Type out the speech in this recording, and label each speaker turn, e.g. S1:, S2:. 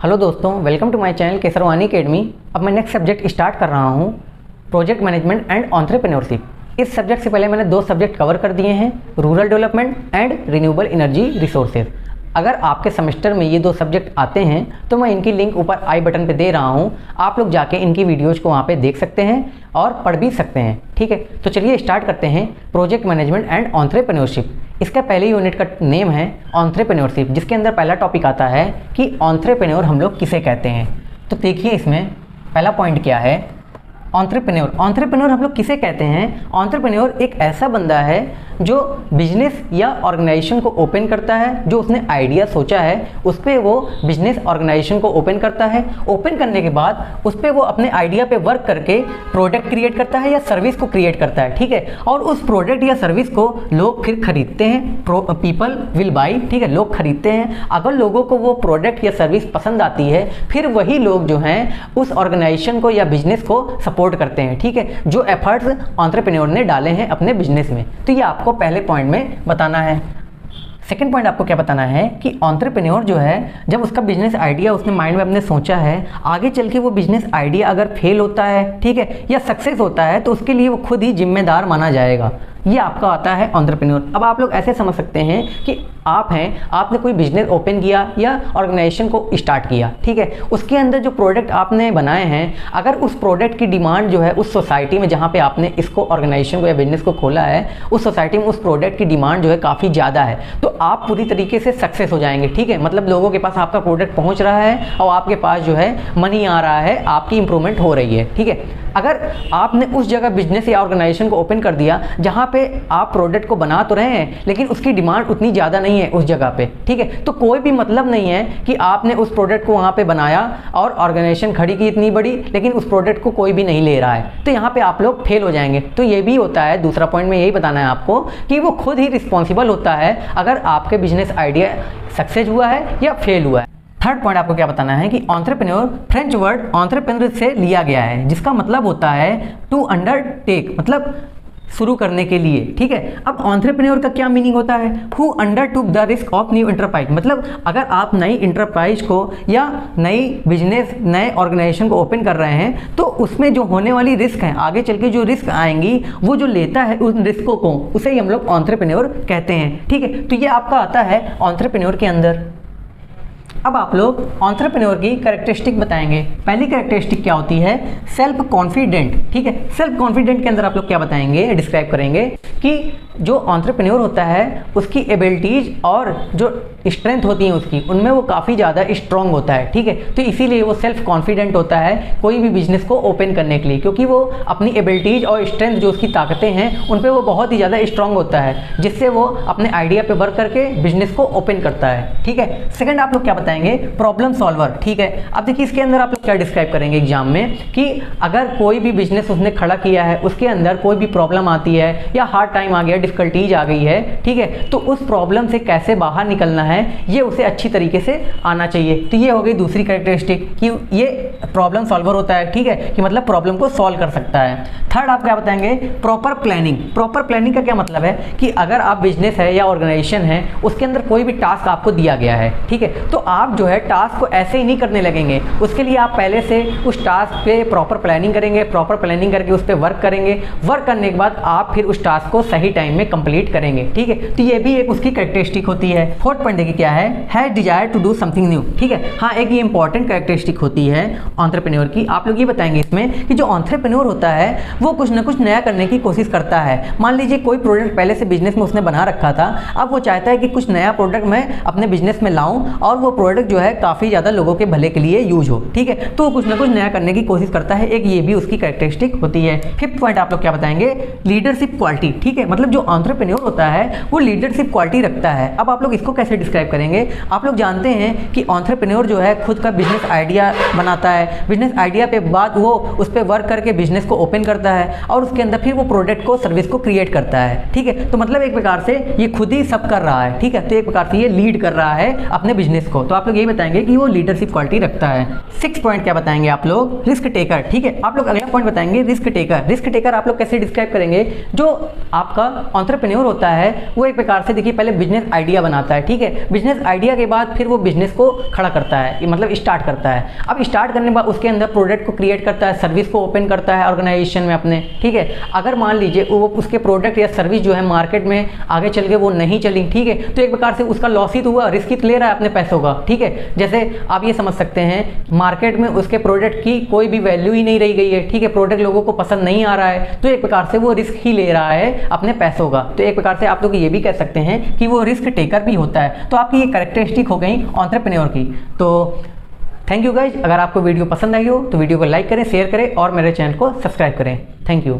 S1: Hello दोस्तों, welcome to my channel Kesarwani academy. अब मैं नेक्स्ट सब्जेक्ट स्टार्ट कर रहा हूँ, प्रोजेक्ट मैनेजमेंट एंड एंटरप्रेन्योरशिप। इस सब्जेक्ट से पहले मैंने 2 सब्जेक्ट कवर कर दिए हैं, rural development and renewable energy resources. अगर आपके सेमेस्टर में ये 2 सब्जेक्ट आते हैं तो मैं इनकी लिंक ऊपर आई बटन पे दे रहा हूँ, आप लोग जाके इनकी वीडियोज़ को वहाँ पे देख सकते हैं और पढ़ भी सकते हैं। ठीक है, तो चलिए स्टार्ट करते हैं प्रोजेक्ट मैनेजमेंट एंड एंटरप्रेन्योरशिप। इसका पहले यूनिट का नेम है एंटरप्रेन्योरशिप, जिसके अंदर पहला टॉपिक आता है कि एंटरप्रेन्योर हम लोग किसे कहते हैं। तो देखिए इसमें पहला पॉइंट क्या है, एंटरप्रेन्योर। एंटरप्रेन्योर हम लोग किसे कहते हैं? एंटरप्रेन्योर एक ऐसा बंदा है जो बिजनेस या ऑर्गेनाइजेशन को ओपन करता है, जो उसने आइडिया सोचा है उस पर वो बिजनेस ऑर्गेनाइजेशन को ओपन करता है। ओपन करने के बाद उस पर वो अपने आइडिया पे वर्क करके प्रोडक्ट क्रिएट करता है या सर्विस को क्रिएट करता है। ठीक है, और उस प्रोडक्ट या सर्विस को लोग फिर खरीदते हैं, पीपल विल बाई। ठीक है, लोग खरीदते हैं। अगर लोगों को वो प्रोडक्ट या सर्विस पसंद आती है, फिर वही लोग जो हैं उस ऑर्गेनाइजेशन को या बिजनेस को सपोर्ट करते हैं। ठीक है, जो एफर्ट्स एंटरप्रेन्योर ने डाले हैं अपने बिजनेस में। तो ये आपको पहले पॉइंट में बताना है। सेकंड पॉइंट आपको क्या बताना है कि एंटरप्रेन्योर जो है, जब उसका बिजनेस आइडिया उसने माइंड में अपने सोचा है, आगे चल के वो बिजनेस आइडिया अगर फेल होता है, ठीक है, या सक्सेस होता है, तो उसके लिए वो खुद ही जिम्मेदार माना जाएगा। ये आपका आता है एंटरप्रेन्योर। अब आप लोग ऐसे समझ सकते हैं कि आप हैं, आपने कोई बिजनेस ओपन किया या ऑर्गेनाइजेशन को स्टार्ट किया। ठीक है, उसके अंदर जो प्रोडक्ट आपने बनाए हैं, अगर उस प्रोडक्ट की डिमांड जो है उस सोसाइटी में जहाँ पे आपने इसको ऑर्गेनाइजेशन को या बिजनेस को खोला है, उस सोसाइटी में उस प्रोडक्ट की डिमांड जो है काफ़ी ज़्यादा है, तो आप पूरी तरीके से सक्सेस हो जाएंगे। ठीक है, मतलब लोगों के पास आपका प्रोडक्ट पहुँच रहा है और आपके पास जो है मनी आ रहा है, आपकी इंप्रूवमेंट हो रही है। ठीक है, अगर आपने उस जगह बिजनेस या ऑर्गेनाइजेशन को ओपन कर दिया जहाँ पे आप प्रोडक्ट को बना तो रहे हैं लेकिन उसकी डिमांड उतनी ज़्यादा नहीं है उस जगह पे, ठीक है, तो कोई भी मतलब नहीं है कि आपने उस प्रोडक्ट को वहाँ पे बनाया और ऑर्गेनाइजेशन खड़ी की इतनी बड़ी, लेकिन उस प्रोडक्ट को कोई भी नहीं ले रहा है, तो यहाँ पे आप लोग फेल हो जाएंगे। तो ये भी होता है, दूसरा पॉइंट में यही बताना है आपको कि वो खुद ही रिस्पॉन्सिबल होता है अगर आपके बिजनेस आइडिया सक्सेस हुआ है या फेल हुआ है। थर्ड पॉइंट आपको क्या बताना है कि एंटरप्रेन्योर फ्रेंच वर्ड एंटरप्रेन्योर से लिया गया है, जिसका मतलब होता है टू अंडरटेक, मतलब शुरू करने के लिए। ठीक है, अब एंटरप्रेन्योर का क्या मीनिंग होता है? Who undertook the risk of new enterprise, मतलब अगर आप नई इंटरप्राइज को या नई बिजनेस नए ऑर्गेनाइजेशन को ओपन कर रहे हैं, तो उसमें जो होने वाली रिस्क है, आगे चल के जो रिस्क आएंगी, वो जो लेता है उन रिस्कों को, उसे ही हम लोग एंटरप्रेन्योर कहते हैं। ठीक है, तो ये आपका आता है एंटरप्रेन्योर के अंदर। अब आप लोग एंटरप्रेन्योर की कैरेक्टरिस्टिक बताएंगे। पहली कैरेक्टरिस्टिक क्या होती है? Self confident. ठीक है, सेल्फ कॉन्फिडेंट के अंदर आप लोग क्या बताएंगे, डिस्क्राइब करेंगे कि जो एंटरप्रेन्योर होता है उसकी एबिलिटीज और जो स्ट्रेंथ होती है उसकी, उनमें वो काफ़ी ज़्यादा स्ट्रॉन्ग होता है। ठीक है, तो इसीलिए वो सेल्फ कॉन्फिडेंट होता है कोई भी बिजनेस को ओपन करने के लिए, क्योंकि वो अपनी एबिलिटीज और स्ट्रेंथ जो उसकी ताकतें हैं उन पर वो बहुत ही ज़्यादा स्ट्रॉन्ग होता है, जिससे वो अपने आइडिया पे वर्क करके बिजनेस को ओपन करता है। ठीक है, सेकंड आप लोग क्या बताएंगे? Problem solver. ठीक है, अब देखिए इसके अंदर आप लोग क्या डिस्क्राइब करेंगे एग्जाम में कि अगर कोई भी बिजनेस उसने खड़ा किया है, उसके अंदर कोई भी प्रॉब्लम आती है या हार्ड टाइम आ गया, डिफिकल्टीज आ गई है, ठीक है, तो उस प्रॉब्लम से कैसे बाहर निकलना है ये उसे अच्छी तरीके से आना चाहिए। तो ये हो गई दूसरी कैरेक्टरिस्टिक कि ये प्रॉब्लम सॉल्वर होता है। ठीक है, कि मतलब प्रॉब्लम को सॉल्व कर सकता है। थर्ड आप क्या बताएंगे? Proper planning. प्रॉपर प्लानिंग का क्या मतलब है कि अगर आप बिजनेस है या ऑर्गेनाइजेशन है, उसके अंदर कोई भी टास्क आपको दिया गया है, ठीक है, तो आप जो है टास्क को ऐसे ही नहीं करने लगेंगे, उसके लिए आप पहले से उस टास्क पे प्रॉपर प्लानिंग करेंगे, प्रॉपर प्लानिंग करके उस पर वर्क करेंगे, वर्क करने के बाद आप फिर उस टास्क को सही टाइम में कंप्लीट करेंगे। ठीक है, तो ये भी एक उसकी कैरेक्टरिस्टिक होती है। फोर्थ पॉइंट देखिए क्या है desire to do something new. ठीक है, हाँ, एक ये इंपॉर्टेंट कैरेक्टरिस्टिक होती है एंटरप्रेन्योर की। आप लोग ये बताएंगे इसमें कि जो एंटरप्रेन्योर होता है वो कुछ ना कुछ नया करने की कोशिश करता है। मान लीजिए कोई प्रोडक्ट पहले से बिजनेस में उसने बना रखा था, अब वो चाहता है कि कुछ नया प्रोडक्ट मैं अपने बिजनेस में लाऊं और वो प्रोडक्ट जो है काफ़ी ज़्यादा लोगों के भले के लिए यूज हो। ठीक है, तो कुछ ना कुछ नया करने की कोशिश करता है, एक ये भी उसकी कैरेक्टरिस्टिक होती है। फिफ्थ पॉइंट आप लोग क्या बताएंगे? Leadership quality. ठीक है, मतलब जो एंटरप्रेन्योर होता है वो लीडरशिप क्वालिटी रखता है। अब आप लोग इसको कैसे डिस्क्राइब करेंगे? आप लोग जानते हैं कि एंटरप्रेन्योर जो है खुद का बिजनेस आइडिया बनाता है, बिजनेस आइडिया पे बाद वो उस पर वर्क करके बिजनेस को ओपन करता करता है और उसके अंदर फिर वो प्रोडक्ट को, सर्विस को क्रिएट करता है। ठीक है, तो मतलब एक प्रकार से ये खुद ही सब कर रहा है। ठीक है, तो एक प्रकार से ये लीड कर रहा है अपने बिजनेस को। तो आप लोग यही बताएंगे कि वो लीडरशिप क्वालिटी रखता है। 6 पॉइंट क्या बताएंगे आप लोग? Risk taker. ठीक है, आप लोग अगला पॉइंट बताएंगे रिस्क टेकर। रिस्क टेकर आप लोग कैसे डिस्क्राइब करेंगे? जो आपका एंटरप्रेन्योर होता है वो एक प्रकार से देखिए पहले बिजनेस आइडिया बनाता है। ठीक है, बिजनेस आइडिया के बाद फिर वो बिजनेस को खड़ा करता है, मतलब स्टार्ट करता है। अब स्टार्ट करने के बाद उसके अंदर प्रोडक्ट को क्रिएट करता है, सर्विस को ओपन करता है ऑर्गेनाइजेशन में अपने। ठीक है, अगर मान लीजिए वो उसके प्रोडक्ट या सर्विस जो है मार्केट में आगे चल के वो नहीं चली, ठीक है, तो एक प्रकार से उसका लॉस ही तो हुआ, रिस्क ही तो ले रहा है अपने पैसों का। ठीक है, जैसे आप ये समझ सकते हैं मार्केट में उसके प्रोडक्ट की कोई भी वैल्यू ही नहीं रही गई है। ठीक है, प्रोडक्ट लोगों को पसंद नहीं आ रहा है, तो एक प्रकार से वो रिस्क ही ले रहा है अपने पैसों का। तो एक प्रकार से आप लोग ये भी कह सकते हैं कि वो रिस्क टेकर भी होता है। तो आपकी ये कैरेक्टरिस्टिक हो गई एंटरप्रेन्योर की। तो थैंक यू गाइज। अगर आपको वीडियो पसंद आई हो तो वीडियो को लाइक करें, शेयर करें और मेरे चैनल को सब्सक्राइब करें। Thank you.